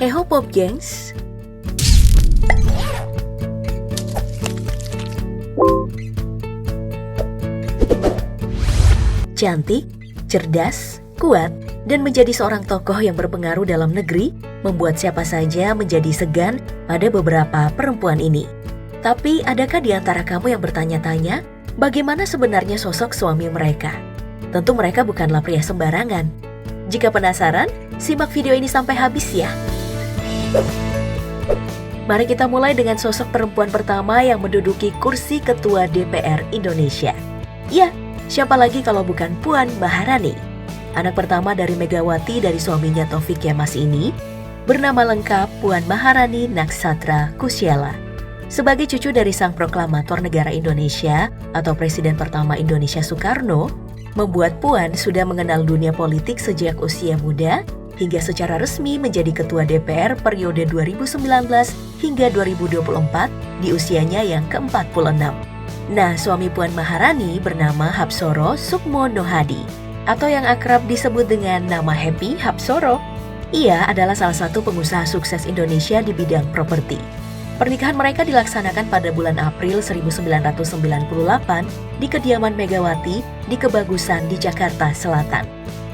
Heho Pop Gengs. Cantik, cerdas, kuat, dan menjadi seorang tokoh yang berpengaruh dalam negeri membuat siapa saja menjadi segan pada beberapa perempuan ini. Tapi adakah di antara kamu yang bertanya-tanya bagaimana sebenarnya sosok suami mereka? Tentu mereka bukanlah pria sembarangan. Jika penasaran, simak video ini sampai habis ya. Mari kita mulai dengan sosok perempuan pertama yang menduduki kursi Ketua DPR Indonesia. Ya, siapa lagi kalau bukan Puan Maharani. Anak pertama dari Megawati dari suaminya Taufik Kemas ini bernama lengkap Puan Maharani Naksatra Kusyala. Sebagai cucu dari sang proklamator negara Indonesia atau Presiden pertama Indonesia Soekarno, membuat Puan sudah mengenal dunia politik sejak usia muda hingga secara resmi menjadi Ketua DPR periode 2019 hingga 2024 di usianya yang ke-46. Nah, suami Puan Maharani bernama Hapsoro Sukmo Nohadi atau yang akrab disebut dengan nama Happy Hapsoro. Ia adalah salah satu pengusaha sukses Indonesia di bidang properti. Pernikahan mereka dilaksanakan pada bulan April 1998 di kediaman Megawati di Kebagusan di Jakarta Selatan.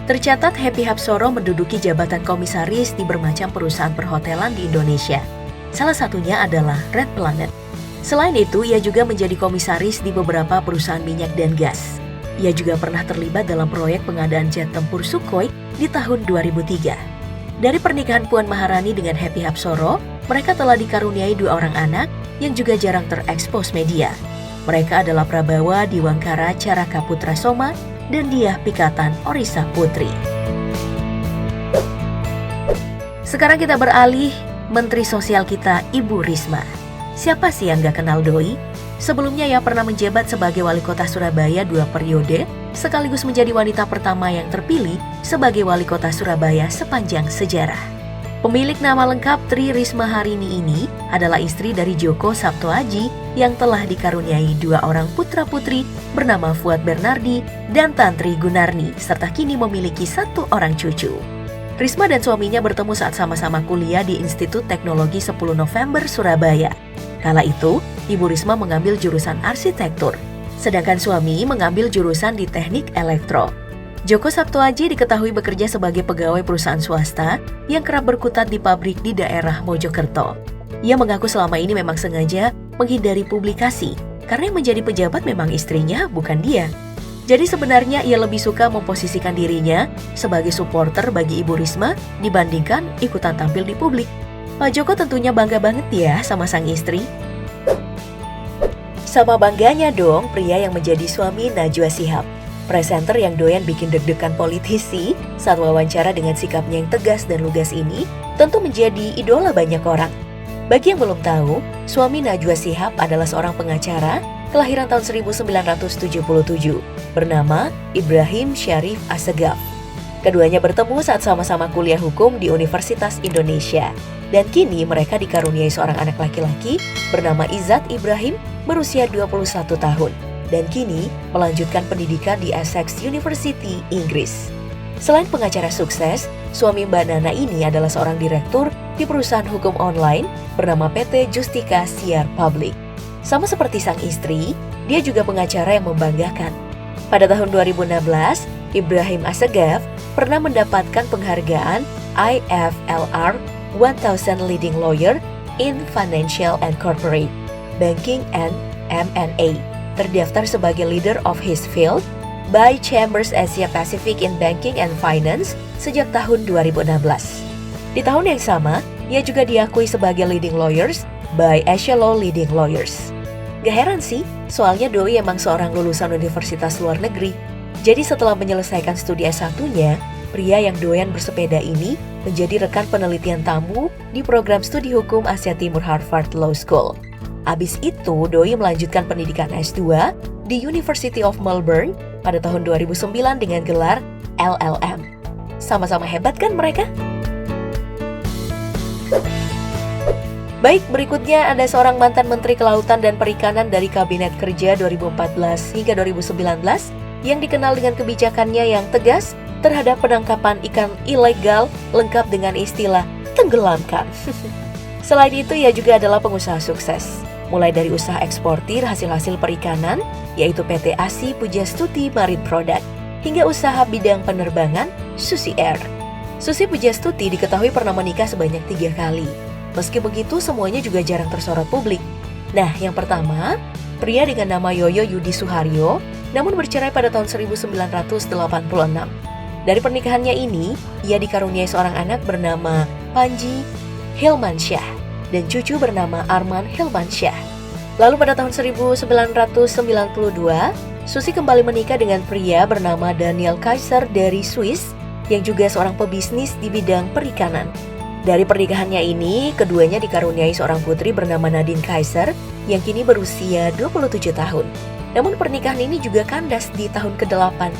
Tercatat Happy Hapsoro menduduki jabatan komisaris di bermacam perusahaan perhotelan di Indonesia. Salah satunya adalah Red Planet. Selain itu, ia juga menjadi komisaris di beberapa perusahaan minyak dan gas. Ia juga pernah terlibat dalam proyek pengadaan jet tempur Sukhoi di tahun 2003. Dari pernikahan Puan Maharani dengan Happy Hapsoro, mereka telah dikaruniai 2 orang anak yang juga jarang terekspos media. Mereka adalah Prabawa Diwangkara Caraka Putra Soma dan Diah Pikatan Orisa Putri. Sekarang kita beralih, Menteri Sosial kita Ibu Risma. Siapa sih yang gak kenal Doi? Sebelumnya ia pernah menjabat sebagai wali kota Surabaya 2 periode, sekaligus menjadi wanita pertama yang terpilih sebagai wali kota Surabaya sepanjang sejarah. Pemilik nama lengkap Tri Risma Harini ini adalah istri dari Joko Sabtoaji yang telah dikaruniai 2 orang putra-putri bernama Fuad Bernardi dan Tantri Gunarni, serta kini memiliki 1 orang cucu. Risma dan suaminya bertemu saat sama-sama kuliah di Institut Teknologi 10 November Surabaya. Kala itu, Ibu Risma mengambil jurusan arsitektur, sedangkan suami mengambil jurusan di teknik elektro. Joko Sabtoaji diketahui bekerja sebagai pegawai perusahaan swasta yang kerap berkutat di pabrik di daerah Mojokerto. Ia mengaku selama ini memang sengaja menghindari publikasi karena yang menjadi pejabat memang istrinya, bukan dia. Jadi sebenarnya ia lebih suka memposisikan dirinya sebagai supporter bagi Ibu Risma dibandingkan ikutan tampil di publik. Pak Joko tentunya bangga banget ya sama sang istri. Sama bangganya dong pria yang menjadi suami Najwa Shihab. Presenter yang doyan bikin deg-degan politisi saat wawancara dengan sikapnya yang tegas dan lugas ini tentu menjadi idola banyak orang. Bagi yang belum tahu, suami Najwa Shihab adalah seorang pengacara kelahiran tahun 1977 bernama Ibrahim Syarif Assegaf. Keduanya bertemu saat sama-sama kuliah hukum di Universitas Indonesia. Dan kini mereka dikaruniai seorang anak laki-laki bernama Izzat Ibrahim berusia 21 tahun. Dan kini melanjutkan pendidikan di Essex University, Inggris. Selain pengacara sukses, suami Mbak Nana ini adalah seorang direktur di perusahaan hukum online bernama PT Justika Siar Public. Sama seperti sang istri, dia juga pengacara yang membanggakan. Pada tahun 2016, Ibrahim Assegaf pernah mendapatkan penghargaan IFLR 1000 Leading Lawyer in Financial and Corporate Banking and M&A. Terdaftar sebagai Leader of his Field by Chambers Asia Pacific in Banking and Finance sejak tahun 2016. Di tahun yang sama, ia juga diakui sebagai Leading Lawyers by Asia Law Leading Lawyers. Gak heran sih, soalnya Doi emang seorang lulusan universitas luar negeri. Jadi setelah menyelesaikan studi S1-nya, pria yang doyan bersepeda ini menjadi rekan penelitian tamu di program studi hukum Asia Timur Harvard Law School. Abis itu, Doi melanjutkan pendidikan S2 di University of Melbourne pada tahun 2009 dengan gelar LLM. Sama-sama hebat kan mereka? Baik, berikutnya ada seorang mantan Menteri Kelautan dan Perikanan dari Kabinet Kerja 2014 hingga 2019 yang dikenal dengan kebijakannya yang tegas terhadap penangkapan ikan ilegal lengkap dengan istilah ditenggelamkan. Selain itu, ia juga adalah pengusaha sukses. Mulai dari usaha eksportir hasil-hasil perikanan, yaitu PT ASI Pujastuti Marine Product, hingga usaha bidang penerbangan, Susi Air. Susi Pujastuti diketahui pernah menikah sebanyak 3 kali. Meski begitu, semuanya juga jarang tersorot publik. Nah, yang pertama, pria dengan nama Yoyo Yudi Suharyo, namun bercerai pada tahun 1986. Dari pernikahannya ini, ia dikaruniai seorang anak bernama Panji Hilmansyah dan cucu bernama Arman Hilmansyah. Lalu pada tahun 1992, Susi kembali menikah dengan pria bernama Daniel Kaiser dari Swiss yang juga seorang pebisnis di bidang perikanan. Dari pernikahannya ini, keduanya dikaruniai seorang putri bernama Nadine Kaiser yang kini berusia 27 tahun. Namun pernikahan ini juga kandas di tahun ke-8.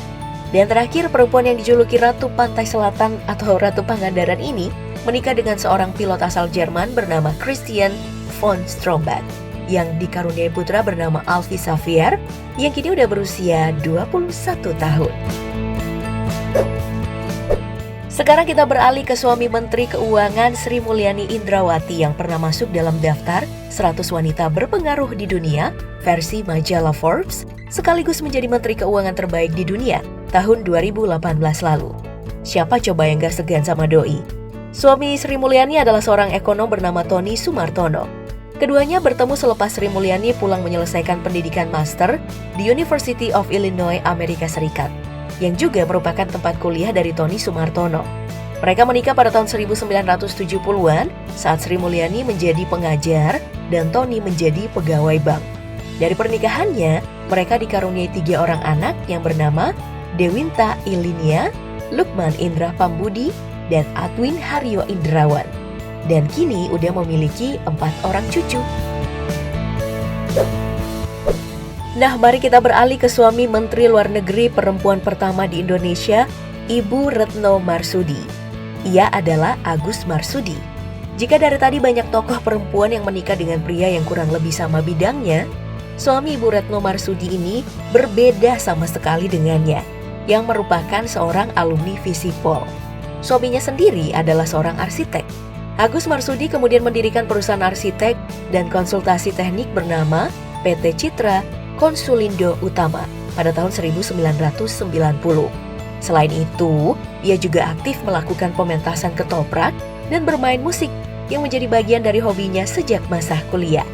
Dan terakhir, perempuan yang dijuluki Ratu Pantai Selatan atau Ratu Pangandaran ini menikah dengan seorang pilot asal Jerman bernama Christian von Stromberg yang dikaruniai putra bernama Alfie Xavier yang kini udah berusia 21 tahun. Sekarang kita beralih ke suami Menteri Keuangan Sri Mulyani Indrawati yang pernah masuk dalam daftar 100 wanita berpengaruh di dunia versi majalah Forbes, sekaligus menjadi Menteri Keuangan terbaik di dunia tahun 2018 lalu. Siapa coba yang gak segan sama doi? Suami Sri Mulyani adalah seorang ekonom bernama Tony Sumartono. Keduanya bertemu selepas Sri Mulyani pulang menyelesaikan pendidikan master di University of Illinois, Amerika Serikat, yang juga merupakan tempat kuliah dari Tony Sumartono. Mereka menikah pada tahun 1970-an saat Sri Mulyani menjadi pengajar dan Tony menjadi pegawai bank. Dari pernikahannya, mereka dikaruniai 3 orang anak yang bernama Dewinta Ilinia, Lukman Indra Pambudi, dan Adwin Haryo Indrawan. Dan kini udah memiliki 4 orang cucu. Nah, mari kita beralih ke suami Menteri Luar Negeri perempuan pertama di Indonesia, Ibu Retno Marsudi. Ia adalah Agus Marsudi. Jika dari tadi banyak tokoh perempuan yang menikah dengan pria yang kurang lebih sama bidangnya, suami Ibu Retno Marsudi ini berbeda sama sekali dengannya, yang merupakan seorang alumni Visipol. Suaminya sendiri adalah seorang arsitek. Agus Marsudi kemudian mendirikan perusahaan arsitek dan konsultasi teknik bernama PT Citra Konsulindo Utama pada tahun 1990. Selain itu, ia juga aktif melakukan pementasan ketoprak dan bermain musik yang menjadi bagian dari hobinya sejak masa kuliah.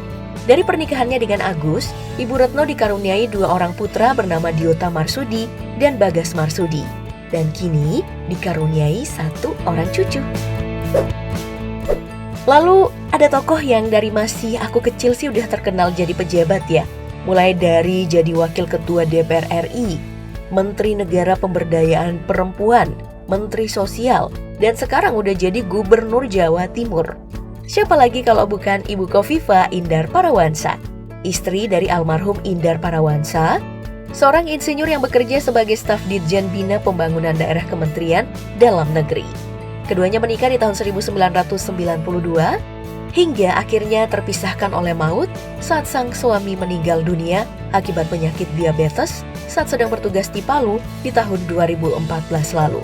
Dari pernikahannya dengan Agus, Ibu Retno dikaruniai 2 orang putra bernama Diota Marsudi dan Bagas Marsudi. Dan kini dikaruniai 1 orang cucu. Lalu ada tokoh yang dari masih aku kecil sih udah terkenal jadi pejabat ya. Mulai dari jadi wakil ketua DPR RI, Menteri Negara Pemberdayaan Perempuan, Menteri Sosial, dan sekarang udah jadi Gubernur Jawa Timur. Siapa lagi kalau bukan Ibu Kofifa Indar Parawansa, istri dari almarhum Indar Parawansa, seorang insinyur yang bekerja sebagai staf Ditjen Bina Pembangunan Daerah Kementerian Dalam Negeri. Keduanya menikah di tahun 1992 hingga akhirnya terpisahkan oleh maut saat sang suami meninggal dunia akibat penyakit diabetes saat sedang bertugas di Palu di tahun 2014 lalu.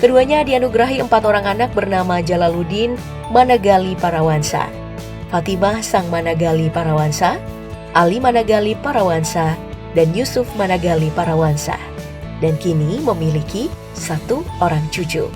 Keduanya dianugerahi 4 orang anak bernama Jalaluddin Managali Parawansa, Fatimah Sang Managali Parawansa, Ali Managali Parawansa, dan Yusuf Managali Parawansa. Dan kini memiliki 1 orang cucu.